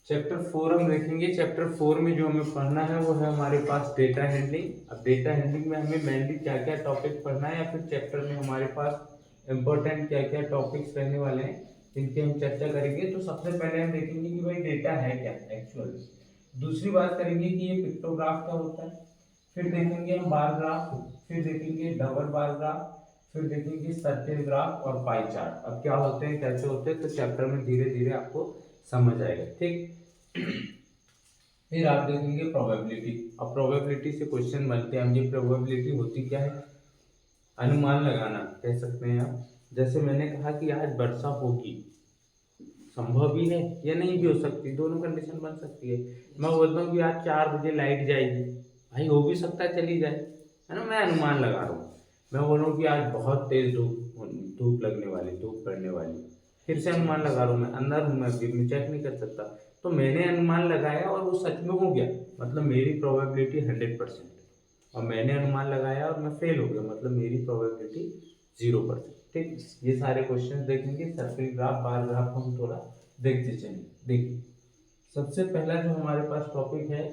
Chapter 4 हम देखेंगे। Chapter 4 में जो हमें पढ़ना है वो है हमारे पास डेटा हैंडलिंग। अब डेटा हैंडलिंग में हमें मेनली क्या क्या टॉपिक पढ़ना है, या फिर चैप्टर में हमारे पास इंपॉर्टेंट क्या क्या टॉपिक्स रहने वाले हैं जिनकी हम चर्चा करेंगे। तो सबसे पहले हम देखेंगे कि भाई डेटा है क्या एक्चुअल। दूसरी बात करेंगे कि ये पिक्टोग्राफ क्या होता है। फिर देखेंगे हम बार ग्राफ, फिर देखेंगे डबल बार ग्राफ, फिर देखेंगे सर्किल ग्राफ और पाई चार्ट। अब क्या होते हैं, कैसे होते हैं, तो चैप्टर में धीरे धीरे आपको समझ आएगा। ठीक। फिर आप देखेंगे प्रोबेबिलिटी। अब प्रोबेबिलिटी से क्वेश्चन बनते हैं। ये प्रोबेबिलिटी होती क्या है, अनुमान लगाना कह सकते हैं आप। जैसे मैंने कहा कि आज वर्षा होगी, संभव भी है या नहीं भी हो सकती, दोनों कंडीशन बन सकती है। मैं बोलता हूँ कि आज 4 बजे लाइट जाएगी, भाई हो भी सकता है चली जाए, है ना, मैं अनुमान लगा रहा हूँ। मैं बोल रहा हूँ कि आज बहुत तेज धूप धूप लगने वाली, धूप पड़ने वाली, फिर से अनुमान लगा रहा हूँ। मैं अंदर हूँ, मैं अभी मैं चेक नहीं कर सकता, तो मैंने अनुमान लगाया और वो सच में हो गया, मतलब मेरी प्रोबेबिलिटी 100%। और मैंने अनुमान लगाया और मैं फेल हो गया, मतलब मेरी प्रोबेबिलिटी 0%। ठीक। ये सारे क्वेश्चन देखेंगे। सर्किल ग्राफ, बार ग्राफ को हम थोड़ा देखते चलें। देखिए, सबसे पहला जो हमारे पास टॉपिक है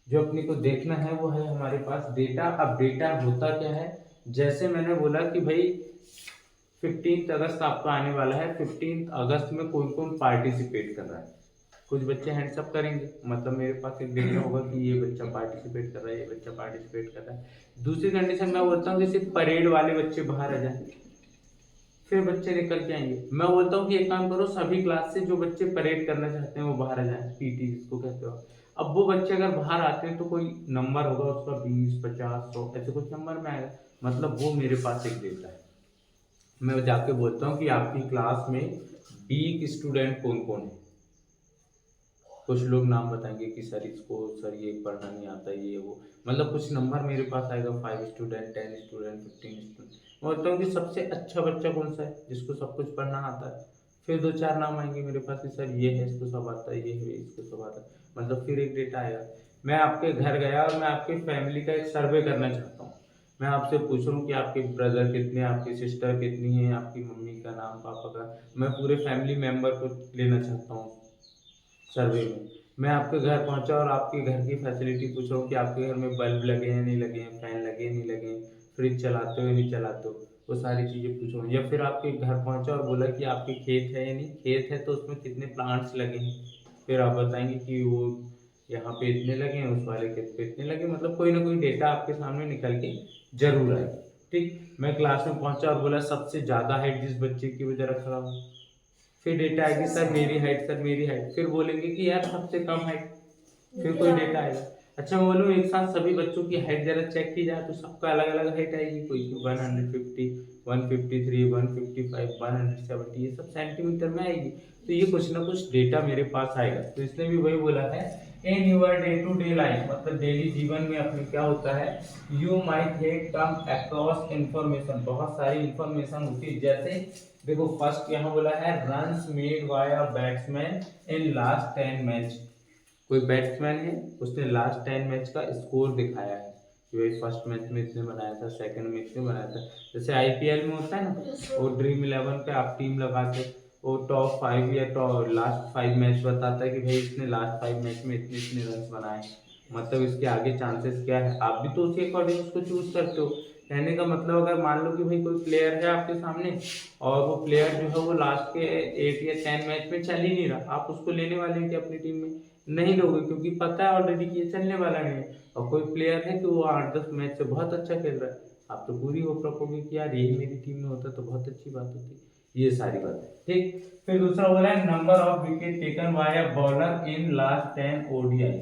जो अपने को देखना है वो है हमारे पास डेटा। अब डेटा होता क्या है, जैसे मैंने बोला कि भाई 15 अगस्त आपका आने वाला है, 15 अगस्त में कौन कौन पार्टिसिपेट कर रहा है। कुछ बच्चे हैंड्सअप करेंगे, मतलब मेरे पास एक डेटा होगा कि ये बच्चा पार्टिसिपेट कर रहा है, ये बच्चा पार्टिसिपेट कर रहा है। दूसरी कंडीशन मैं बोलता हूँ कि सिर्फ परेड वाले बच्चे बाहर आ जाए, फिर बच्चे निकल के आएंगे। मैं बोलता हूँ कि एक काम करो, सभी क्लास से जो बच्चे परेड करना चाहते हैं वो बाहर आ जाए, पीटी जिसको कहते हो। अब वो बच्चे अगर बाहर आते हैं तो कोई नंबर होगा उसका, 20, 50, 100 ऐसे कुछ नंबर में आएगा, मतलब वो मेरे पास एक डेटा है। मैं जाके बोलता हूँ कि आपकी क्लास में वीक स्टूडेंट कौन कौन है। कुछ लोग नाम बताएंगे कि सर इसको, सर ये पढ़ना नहीं आता, ये वो, मतलब कुछ नंबर मेरे पास आएगा, 5 स्टूडेंट, 10 स्टूडेंट, 15 स्टूडेंट। मैं बोलता हूँ कि सबसे अच्छा बच्चा कौन सा है जिसको सब कुछ पढ़ना आता है। फिर 2-4 नाम आएंगे मेरे पास कि सर ये है, इसको सब आता है, ये है, इसको सब आता है, मतलब फिर एक डेटा आएगा। मैं आपके घर गया और मैं आपकी फैमिली का एक सर्वे करना चाहता हूँ। मैं आपसे पूछ रहा हूँ कि आपके ब्रदर कितने हैं, आपकी सिस्टर कितनी है, आपकी मम्मी का नाम, पापा का, मैं पूरे फैमिली मेंबर को लेना चाहता हूँ सर्वे में। मैं आपके घर पहुंचा और आपके घर की फैसिलिटी पूछ रहा हूँ कि आपके घर में बल्ब लगे हैं नहीं लगे हैं, फैन लगे हैं नहीं लगे हैं, फ्रिज चलाते हो या नहीं चलाते हो, वो सारी चीज़ें पूछ रहा हूँ। या फिर आपके घर पहुंचा और बोला कि आपके खेत है या नहीं, खेत है तो उसमें कितने प्लांट्स लगे हैं, फिर आप बताएंगे कि वो यहाँ पे इतने लगे हैं, उस वाले खेत पे इतने लगे, मतलब कोई ना कोई डेटा आपके सामने निकल के जरूर आएगा। ठीक। मैं क्लास में पहुंचा और बोला सबसे ज़्यादा हाइट जिस बच्चे की वो जरा खड़ा हो, फिर डेटा आएगी सर मेरी हाइट, सर मेरी हाइट, फिर बोलेंगे कि यार सबसे कम हाइट, फिर कोई डेटा आएगा। अच्छा मैं बोलूँ एक साथ सभी बच्चों की हाइट जरा चेक की जाए तो सबका अलग अलग हाइट आएगी, कोई 150, 153, 155, 170, ये सब सेंटीमीटर में आएगी। तो ये कुछ ना कुछ डेटा मेरे पास आएगा। तो इसने भी वही बोला है, in your day to day life, मतलब डेली जीवन में अपने क्या होता है, you might have come across information, बहुत सारी इंफॉर्मेशन होती है। जैसे देखो फर्स्ट यहाँ बोला है runs made by a batsman in last 10 match. कोई बैट्समैन है, उसने लास्ट 10 मैच का स्कोर दिखाया है कि भाई फर्स्ट मैच में इसने बनाया था, सेकंड में इसने बनाया था। जैसे आईपीएल में होता है ना, वो ड्रीम 11 पे आप टीम लगाते, वो टॉप 5 या टॉप लास्ट 5 मैच बताता है कि भाई इसने लास्ट 5 मैच में इतने इतने रन बनाए, मतलब इसके आगे चांसेस क्या है। आप भी तो उसके अकॉर्डिंग उसको चूज करते हो। कहने का मतलब अगर मान लो कि भाई कोई प्लेयर है आपके सामने और वो प्लेयर जो है वो लास्ट के 8 या 10 मैच में चल ही नहीं रहा, आप उसको लेने वाले हैं कि अपनी टीम में नहीं लोगे, क्योंकि पता है ऑलरेडी कि ये चलने वाला नहीं है। और कोई प्लेयर है कि वो 8-10 मैच से बहुत अच्छा खेल रहा है, आप तो पूरी होप रखोगे कि यार यही मेरी टीम में होता तो बहुत अच्छी बात होती। ये सारी बात है। ठीक। फिर दूसरा बोला है number of wicket taken by a bowler in last 10 ODI.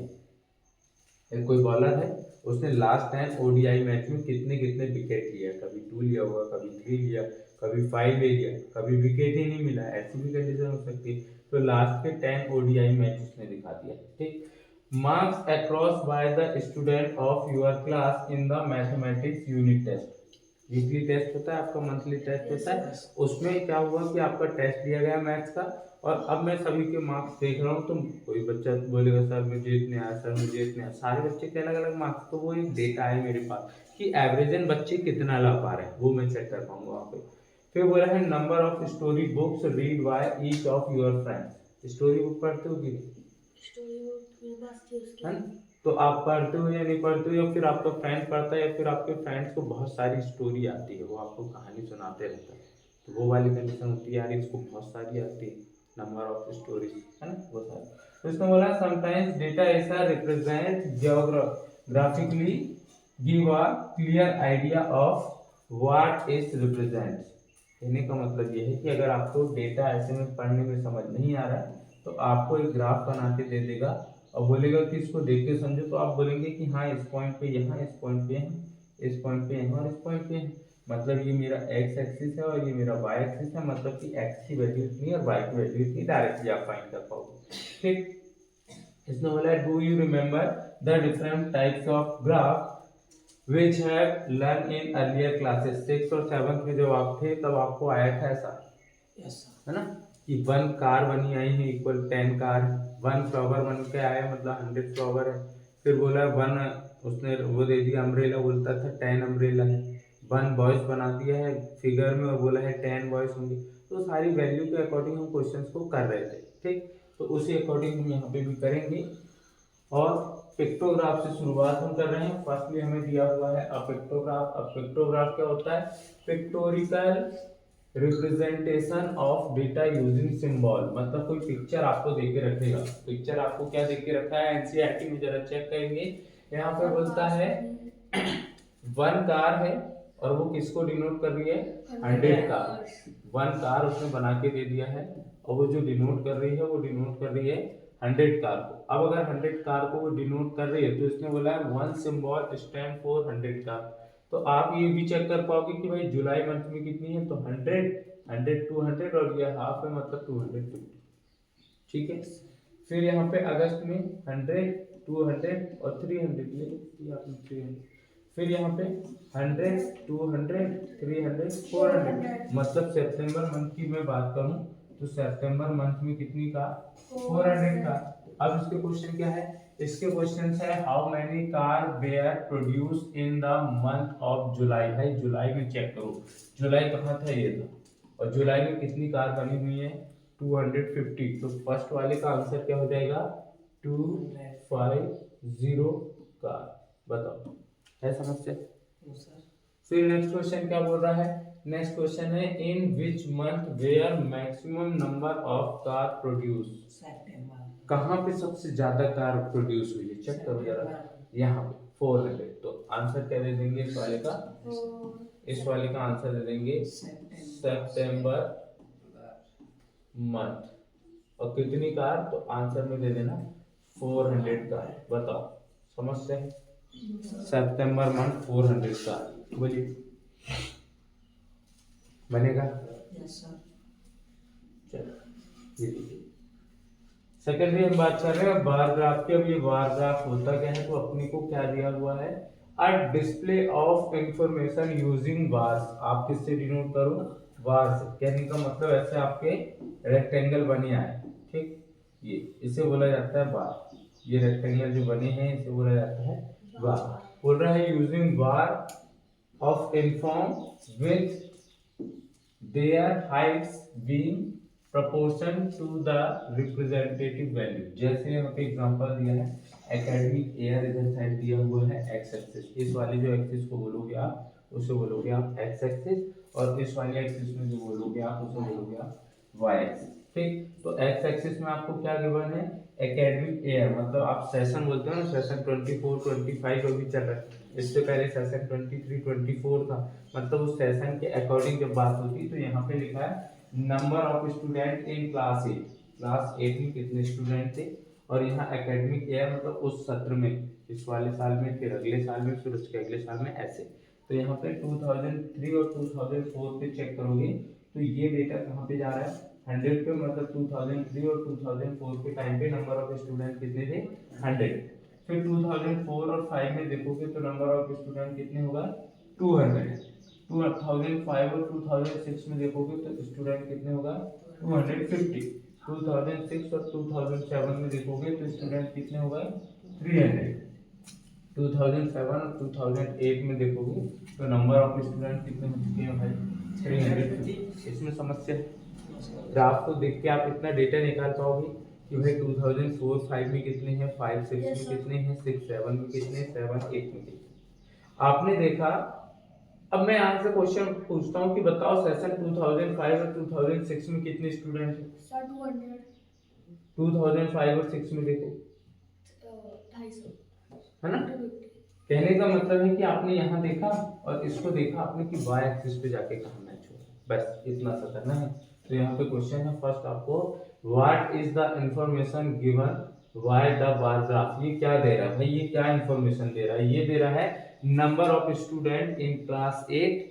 कोई बॉलर है, उसने लास्ट 10 ओडीआई मैच में कितने कितने विकेट लिया, कभी 2 लिया होगा, कभी 3 लिया, कभी 5 ले लिया, कभी विकेट ही नहीं मिला, ऐसी भी कंडीशन हो सकती है। तो लास्ट के 10 ओडीआई मैच उसने दिखा दिया। ठीक। Marks across by the student of your class in the mathematics unit test. Weekly test होता है आपका, मंथली टेस्ट होता है, उसमें क्या हुआ कि आपका टेस्ट लिया गया मैथ्स का, और अब मैं सभी के मार्क्स देख रहा हूँ। तो कोई बच्चा बोलेगा सर मुझे इतने आया, सर मुझे इतने आया, सारे बच्चे के अलग अलग मार्क्स, तो वो एक डेटा है मेरे पास कि एवरेजन बच्चे कितना ला पा रहे हैं, वो मैं चेक कर पाऊंगा वहाँ पे। फिर बोला है number of story books read by each of your friends. Story book पढ़ते हो कि नहीं? स्टोरी बुक मेरे पास थी उसकी। है ना? तो आप पढ़ते हो या नहीं पढ़ते हो, या फिर आपका फ्रेंड पढ़ता है, या फिर आपके फ्रेंड्स को बहुत सारी स्टोरी आती है, वो आपको कहानी सुनाते रहता है, तो वो वाली कंडीशन होती है यार इसको बहुत सारी आती है, नंबर ऑफ स्टोरीज, है ना, वो सारी। तो इसमें बोला समटाइम्स डेटा ऐसा represent geographically give a clear idea of what is represent. कहने का मतलब ये है कि अगर आपको डेटा ऐसे में पढ़ने में समझ नहीं आ रहा है तो आपको एक ग्राफ बना के दे देगा और बोलेगा कि इसको देख के समझो, तो आप बोलेंगे कि हाँ इस पॉइंट पे यहाँ, इस पॉइंट पे यहाँ, इस पॉइंट पे यहाँ और इस पॉइंट पे यहाँ, मतलब ये मेरा एक्स एक्सिस है और ये मेरा वाई एक्सिस है, मतलब कि एक्स की वैल्यू इतनी और वाई की वैल्यू इतनी, डायरेक्टली आप फाइंड कर पाओगे। ठीक, इसमें बोला है do you remember the different types of graph which have learned in earlier classes 6 और 7 में जब आप थे तब आपको आया था ऐसा, है ना, कि 1 कार बनी आई है इक्वल 10 कार, 1 फ्लावर बन के आया मतलब 100 फ्लावर है, फिर बोला 1 उसने वो दे दिया अम्ब्रेला, बोलता था 10 अम्ब्रेला है, 1 बॉयज बना दिया है फिगर में और बोला है 10 बॉयज होंगे। तो सारी वैल्यू के अकॉर्डिंग हम क्वेश्चंस को कर रहे थे। ठीक, तो उसी अकॉर्डिंग हम यहाँ पे भी करेंगे और पिक्टोग्राफ से शुरुआत हम कर रहे हैं। फर्स्टली हमें दिया हुआ है अ पिक्टोग्राफ। अ पिक्टोग्राफ क्या होता है? Pictorial representation of data using symbol, मतलब कोई पिक्चर आपको दे के रखेगा। पिक्चर आपको क्या दे के रखा है एनसीईआरटी में, जरा चेक करेंगे। यहाँ पे बोलता है 1 कार है और वो किसको डिनोट कर रही है? 100 कार। 1 कार उसने बना के दे दिया है और वो जो डिनोट कर रही है वो डिनोट कर रही है 100 कार को। अब अगर 100 कार को वो डिनोट कर रही है तो इसने बोला है 1 सिंबल स्टैंड फॉर 100 कार। तो आप ये भी चेक कर पाओगे कि भाई जुलाई मंथ में कितनी है, तो 100, 100, 200 और ये हाफ है मतलब 250। ठीक है, फिर यहाँ पे अगस्त में 100, 200 और 300 ये आपने 300, फिर यहाँ पे 100, 200, 300, 400, मतलब सितंबर मंथ की मैं बात करूं तो सितंबर मंथ में कितनी का? 400 का। अब इसके क्वेश्चन क्या है? इसके क्वेश्चन है how many car were produce in the month of July. भाई जुलाई में चेक करो, जुलाई कहाँ था? ये था, और जुलाई में कितनी कार बनी हुई है? 250। तो फर्स्ट वाले का आंसर क्या हो जाएगा? 250 कार। बताओ, है समस्या? फिर नेक्स्ट क्वेश्चन क्या बोल रहा है? नेक्स्ट क्वेश्चन है in which month where maximum number of car produce. कहाँ पे सबसे ज्यादा कार प्रोड्यूस हुई है? चेक करो जरा, यहाँ पे 400। तो आंसर क्या दे देंगे इस वाले का? इस वाले का आंसर दे देंगे सितंबर मंथ। और कितनी कार? तो आंसर में दे देना 400 कार। बताओ समझते हैं? सितंबर मंथ 400 कार। बोलिए बनेगा? चलो ये देखिए, सेकेंडरी हम बात कर रहे हैं बार ग्राफ की। अब ये बार ग्राफ होता क्या है? तो अपने को क्या दिया हुआ है? A display of information using bars. आप किससे डिनोट करो? बार से। कहने का मतलब ऐसे आपके रेक्टेंगल बने आए, ठीक, ये इसे बोला जाता है बार। ये रेक्टेंगल जो बने हैं इसे बोला जाता है बार। बोल रहा है using bar of inform with their heights being proportion to the representative value। जैसे यहाँ पे एग्जांपल दिया है एकेडमिक ईयर, इधर साइड दिया हुआ है एक्स एक्सिस। इस वाले जो एक्सिस को बोलोगे आप उसे बोलोगे आप एक्स एक्सिस, और इस वाले एक्सिस में जो बोलोगे आप उसे बोलोगे आप वाई एक्सिस। ठीक, तो एक्स एक्सिस में आपको क्या गिवन है? एकेडमिक ईयर, मतलब आप सेशन बोलते हो ना, सेशन 24, 25 अभी चल रहा है, इससे पहले सेशन 23, 24 था, मतलब उस सेशन के अकॉर्डिंग जब बात होती तो यहाँ पे लिखा है number of student in class 8। Class 8 में कितने स्टूडेंट थे, और यहाँ एकेडमिक ईयर मतलब उस सत्र में, इस वाले साल में, फिर अगले साल में, फिर उसके अगले साल में, ऐसे। तो यहाँ पे 2003 और 2004 पे चेक करोगे तो ये डेटा कहाँ पे जा रहा है? 100 पे, मतलब 2003 और 2004 के टाइम पे नंबर ऑफ स्टूडेंट कितने थे? 100। फिर 2004 और 5 में देखोगे तो नंबर ऑफ स्टूडेंट कितने होगा? 200। 2005 और 2006 में देखोगे तो स्टूडेंट कितने होगा? 250। 2006 और 2007 में देखोगे तो स्टूडेंट कितने होगा? 300। 2007 और 2008 में देखोगे तो नंबर ऑफ स्टूडेंट कितने हो चुके हैं भाई? 350। इसमें समस्या है? ग्राफ को देख के आप इतना डेटा निकाल पाओगे? कि भाई 2004-5 में कितने हैं, 5-6 Yes, में sir. कितने हैं, 6-7 में कितने, 7-8 में कितने। आपने देखा। अब मैं यहाँ से क्वेश्चन पूछता हूँ कि बताओ सेशन 2005 और 2006 में कितने स्टूडेंट हैं। सर 200 2005 और 6 में देखो, 250 है ना। 250 कहने का मतलब है कि आपने यहाँ देखा और इसको देखा आपने कि वाई एक्सिस पे जाके कहाँ मैच हो, बस इतना सा करना है। तो यहाँ पे क्वेश्चन है फर्स्ट आपको, what is the information given by the bar graph. ये क्या दे रहा है भाई, ये क्या इंफॉर्मेशन दे रहा है, ये दे रहा है number of student in class 8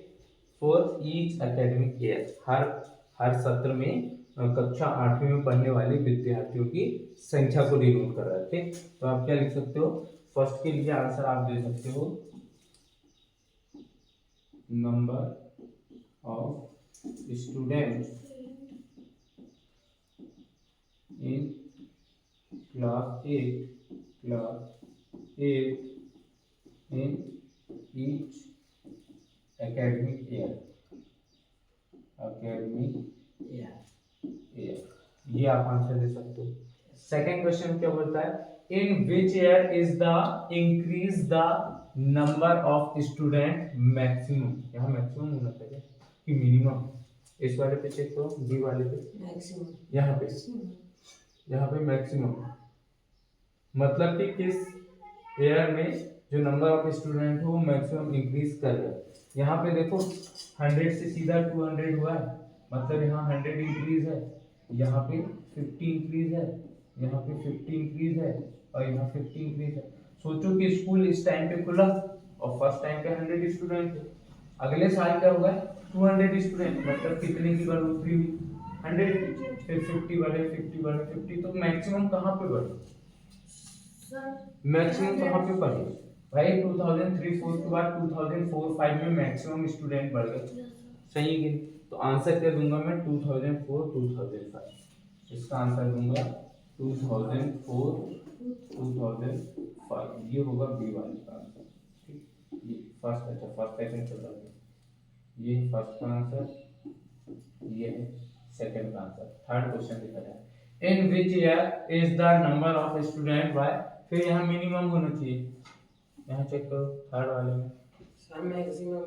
for each academic year. हर सत्र में कक्षा 8वीं में पढ़ने वाले विद्यार्थियों की संख्या को डिनोट कर रहा है। ठीक, तो आप क्या लिख सकते हो, फर्स्ट के लिए आंसर आप दे सकते हो number of students in class 8 in each academic year ये आप आंसर दे सकते हो। सेकेंड क्वेश्चन क्या बोलता है, in which year is the increase the number of student maximum. यहाँ मैक्सिमम होना चाहिए कि मिनिमम। इस वाले पे चेक करो, बी वाले पे मैक्सिमम यहाँ पे मैक्सिमम मतलब कि किस ईयर में जो नंबर ऑफ स्टूडेंट हो वो मैक्सिमम इंक्रीज कर रहा है। यहाँ पे देखो 100 से सीधा 200 हुआ है, मतलब यहाँ 100 इंक्रीज है, यहाँ पे 50 इंक्रीज है, यहाँ पे 50 इंक्रीज है और यहाँ 50 इंक्रीज है। सोचो कि स्कूल इस टाइम पे खुला और फर्स्ट टाइम पे 100 स्टूडेंट थे, अगले साल क्या होगा 200 स्टूडेंट, मतलब कितने की बढ़ोतरी हुई 100, फिर 50 बढ़े 50 बढ़े 50, तो मैक्सिमम कहाँ पे बढ़े, मैक्सिमम कहाँ पे बढ़े भाई 2003-4 के बाद 2004-5 में मैक्सिमम स्टूडेंट बढ़ गए, सही है कि नहीं? तो आंसर क्या दूंगा मैं 2004-2005, इसका आंसर दूंगा 2004-2005, ये होगा बी वाले का आंसर। ठीक, ये फर्स्ट, अच्छा फर्स्ट सेकंड चल रहा है, ये फर्स्ट का आंसर, ये है सेकंड का आंसर। थर्ड क्वेश्चन दिखा जाए, in which year is the number of student by, फिर यहाँ मिनिमम होना चाहिए, यहाँ चेक करो थर्ड वाले में मैक्सिमम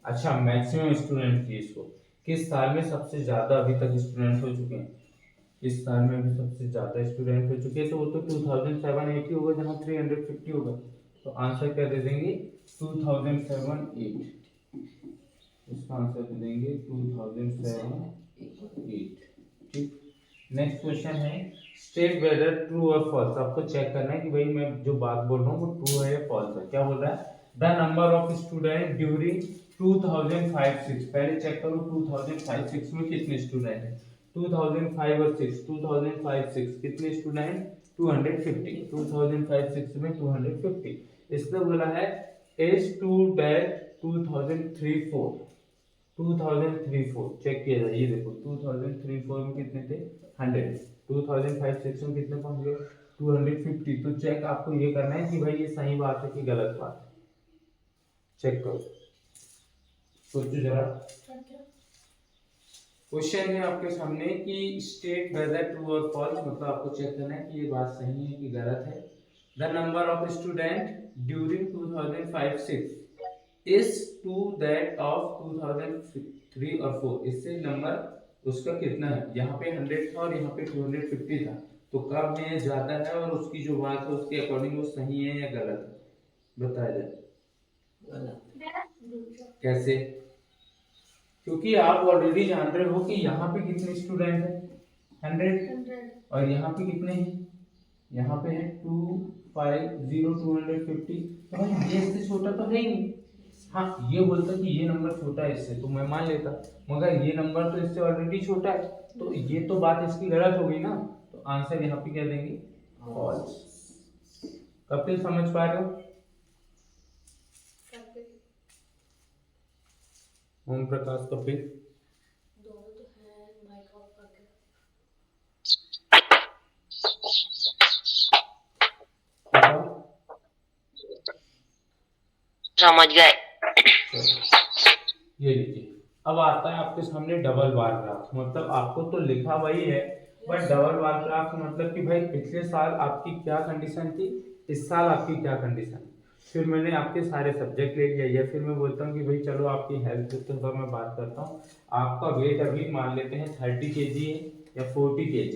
अच्छा मैक्सिमम स्टूडेंट चाहिए इसको, किस साल में सबसे ज्यादा अभी तक स्टूडेंट हो चुके हैं, इस साल में अभी सबसे ज्यादा स्टूडेंट हो चुके हैं, तो वो तो 2007-8 ही होगा जहाँ 350 होगा, तो आंसर क्या दे देंगे 2007-8, इसका आंसर दे देंगे 2007-8। ठीक, नेक्स्ट क्वेश्चन है, स्टेट वेदर ट्रू और फॉल्स। आपको चेक करना है कि भाई मैं जो बात बोल रहा हूँ वो ट्रू है या फॉल्स है। क्या बोल रहा है, the number of student during 2005-6, पहले चेक करो 2005-6 में कितने स्टूडेंट हैं, 2005 और 6, 2005-6 कितने स्टूडेंट 250, 2005-6 में 250। इसने बोला है एज टू डेट 2003-4 चेक किया जाए, ये देखो 2003-4 में कितने थे 100, 2005-6 में कितने पहुंच गए 250। तो चेक आपको ये करना है कि भाई ये सही बात है कि गलत बात है, चेक करो, सोचो जरा। क्वेश्चन है आपके सामने कि स्टेट वेदर ट्रू और फॉल्स, मतलब आपको चेक करना है कि ये बात सही है कि गलत है। The number of student during 2005-6 is two that of 2003 और 4, इससे नंबर उसका कितना है, यहाँ पे 100 था और यहाँ पे 250 था, तो कब में ज्यादा है और उसकी जो बात है उसके अकॉर्डिंग वो सही है या गलत है, बताया जाए। कैसे, क्योंकि आप ऑलरेडी जान रहे हो कि यहाँ पे कितने स्टूडेंट हैं 100 और यहाँ पे कितने हैं, यहाँ पे है 250 तो भाई ये इससे छोटा तो है ही नहीं। हाँ ये बोलता कि ये नंबर छोटा है इससे तो मैं मान लेता, मगर ये नंबर तो इससे ऑलरेडी छोटा है, तो ये तो बात इसकी गलत हो गई ना, तो आंसर यहाँ पे क्या देंगे फॉल्स। कपिल समझ पा रहे हो, ओम प्रकाश कपिल समझ गए। ये लीजिए अब आता है आपके सामने डबल बार ग्राफ, मतलब आपको तो लिखा वही है, बट डबल बार ग्राफ मतलब कि भाई पिछले साल आपकी क्या कंडीशन थी, इस साल आपकी क्या कंडीशन। फिर मैंने आपके सारे सब्जेक्ट ले लिया, या फिर मैं बोलता हूँ कि भाई चलो आपकी हेल्थ के ऊपर मैं बात करता हूँ। आपका वेट अभी मान लेते हैं 30 kg है या 40 kg।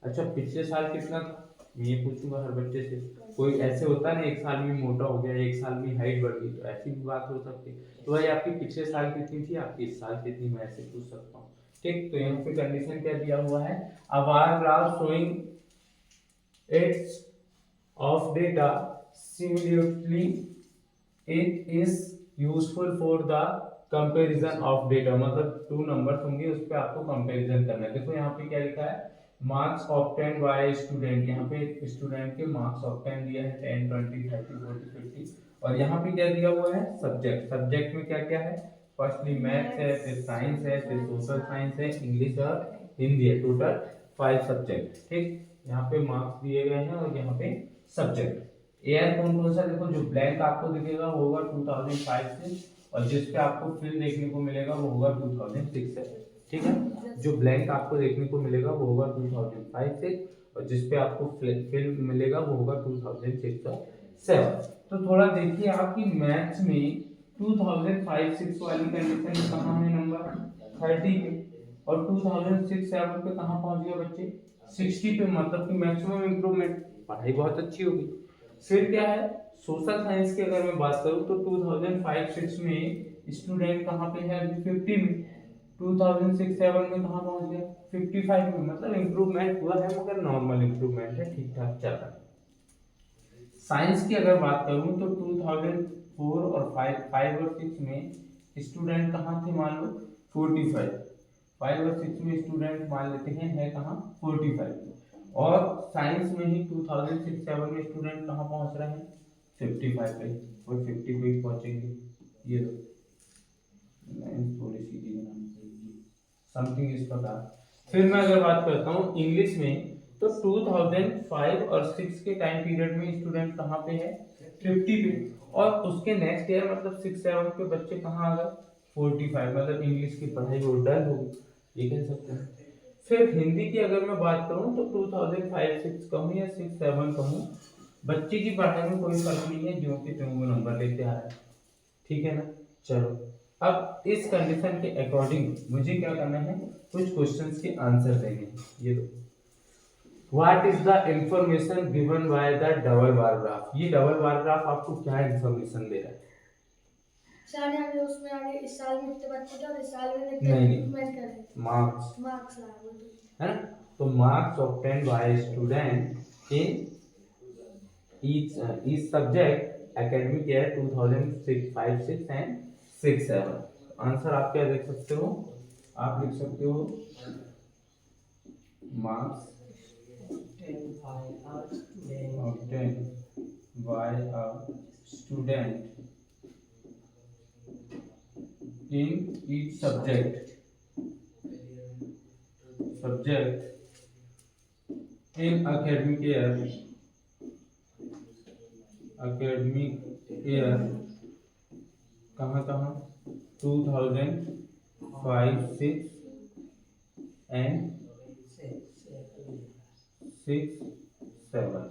अच्छा पिछले साल कितना था, मैं ये पूछूंगा हर बच्चे से। कोई ऐसे होता है ना, एक साल में मोटा हो गया, एक साल में हाइट बढ़ गई, तो ऐसी भी बात हो सकती है। तो भाई आपकी पिछले साल कितनी थी, आपकी इस साल कितनी, मैं ऐसे पूछ सकता हूँ। ठीक, तो यहाँ पे कंडीशन क्या दिया हुआ है, a bar graph showing its of data similarly it is useful for the comparison of data, मतलब टू नंबर्स होंगे उस पे आपको कंपैरिजन करना है। देखो यहाँ पे क्या लिखा है, मार्क्स ऑब्टेन बाय स्टूडेंट, यहाँ पे स्टूडेंट के मार्क्स ऑब्टेन दिया है 10 20 30 40 50, और यहाँ पे क्या दिया हुआ है, सब्जेक्ट। सब्जेक्ट में क्या क्या है, फर्स्टली मैथ्स है, फिर साइंस है, फिर सोशल साइंस है, इंग्लिश और हिंदी है, टोटल 5 सब्जेक्ट। ठीक, यहाँ पे मार्क्स दिए गए हैं और यहाँ पे सब्जेक्ट। एयर कौन कौन सा, देखो जो ब्लैंक आपको दिखेगा वो होगा 2005 से, और जिस पे आपको फिल देखने को मिलेगा वो होगा 2006 से। ठीक है, जो ब्लैंक आपको देखने को मिलेगा वो होगा 2005 से, और जिस पे आपको फिल मिलेगा वो होगा 2006 और 7। तो थोड़ा देखिए आपकी मैथ्स में 2005-6 वाली कंडीशन कहाँ है, नंबर 30 पे, और 2006-7 पे कहाँ पहुंच गया बच्चे, 60 पे, मतलब कि मैक्सिमम इंप्रूवमेंट, पढ़ाई बहुत अच्छी होगी। फिर क्या है, सोशल साइंस की अगर मैं बात करूं तो 2005-6 में स्टूडेंट कहाँ पे है, अभी 50 में, 2006-7 में कहाँ पहुंच गया, 55 में, मतलब इंप्रूवमेंट हुआ है मगर नॉर्मल इंप्रूवमेंट है, ठीक ठाक चल रहा है। साइंस की अगर बात करूं तो 2004 और 5 और 6 में स्टूडेंट कहाँ थे, मान लो 45, 5 और 6 में स्टूडेंट मान लेते हैं है कहाँ, 45, और साइंस में ही 2006-7 में स्टूडेंट कहाँ पहुंच रहे हैं, 55 पे, और 50 पे ही पहुंचेंगे। ये लो लाइन थोड़ी सीधी बनानी पड़ेगी, समथिंग इस प्रकार। फिर मैं अगर बात करता हूँ इंग्लिश में, तो 2005 और 6 के टाइम पीरियड में स्टूडेंट कहाँ पे है, 50 पे, और उसके नेक्स्ट ईयर मतलब 6-7 के बच्चे कहाँ आ गए, 45, मतलब इंग्लिश की पढ़ाई वो डल होगी, ये कह सकते हैं। फिर हिंदी की अगर मैं बात करूं तो 2005-6 कहूँ या 6-7 कहूँ, बच्चे की पढ़ाई में कोई फर्क नहीं है, जो कि त्यों वो नंबर लेते आ रहा है। ठीक है ना, चलो अब इस कंडीशन के अकॉर्डिंग मुझे क्या करना है, कुछ क्वेश्चंस के आंसर देने हैं। ये दो, what is the information given by the double bar graph, ये डबल बार ग्राफ आपको क्या इंफॉर्मेशन दे रहा है। सर आगे उसमें आगे इस साल में इतने बच्चे थे और इस साल में नहीं इम्प्रूवमेंट करे, मार्क्स मार्क्स लाए है ना, तो marks obtain bye student in each subject academic year 2005-6 and 6-7। Answer आप क्या देख सकते हो, आप लिख सकते हो marks obtained by a student in each subject in academic year कहाँ कहाँ 2005-6 एंड 6-7,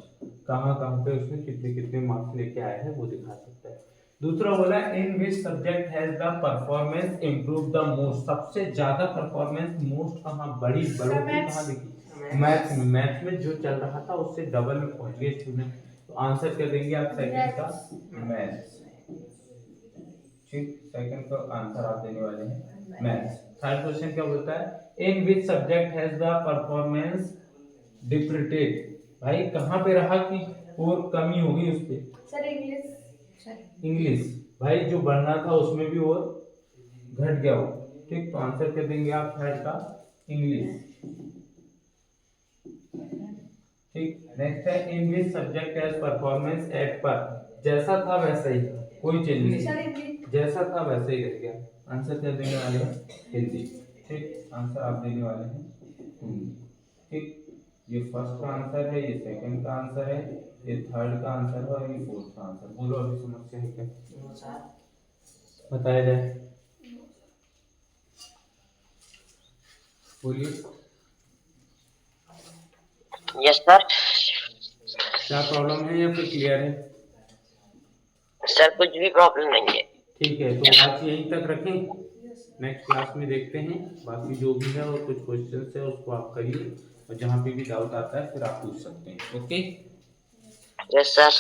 कहाँ कहाँ पे उसमें कितने कितने मार्क्स लेके आए हैं वो दिखा सकता है। दूसरा बोला in which subject has the performance improve the most, सबसे ज्यादा परफॉर्मेंस मोस्ट कहाँ, बड़ी बढ़ोतरी कहाँ दिखी, मैथ्स में। मैथ्स में जो चल रहा था उससे डबल में पहुंच गए स्टूडेंट, तो आंसर क्या देंगे आप, सेकंड का मैथ्स। ठीक, सेकंड का आंसर आप देने वाले हैं मैथ्स। थर्ड क्वेश्चन क्या बोलता है, in which subject has the performance depreciated, भाई कहाँ पे रहा कि और कमी होगी उस पे, सर इंग्लिश, इंग्लिश, भाई जो बढ़ना था उसमें भी और घट गया हो। ठीक, तो आंसर क्या देंगे आप, थर्ड का इंग्लिश। ठीक, नेक्स्ट है in which subject has performance at par, जैसा था वैसा ही, कोई चेंज नहीं, जैसा था वैसा ही रह गया। आंसर क्या देने वाले हैं, हिंदी। ठीक, आंसर आप देने वाले हैं हिंदी। ठीक, ये फर्स्ट का आंसर है, ये सेकंड का आंसर है, ये थर्ड का आंसर है, और ये फोर्थ का आंसर। बोलो अभी समस्या है क्या, बताया जाए। बोलिए यस सर। क्या प्रॉब्लम है या फिर क्लियर है? सर कुछ भी प्रॉब्लम नहीं है। ठीक है, तो आज यहीं तक रखें, नेक्स्ट क्लास में देखते हैं। बाकी जो भी है और कुछ क्वेश्चन है उसको आप करिए, और जहाँ पे भी डाउट आता है फिर आप पूछ सकते हैं। ओके। Yes sir.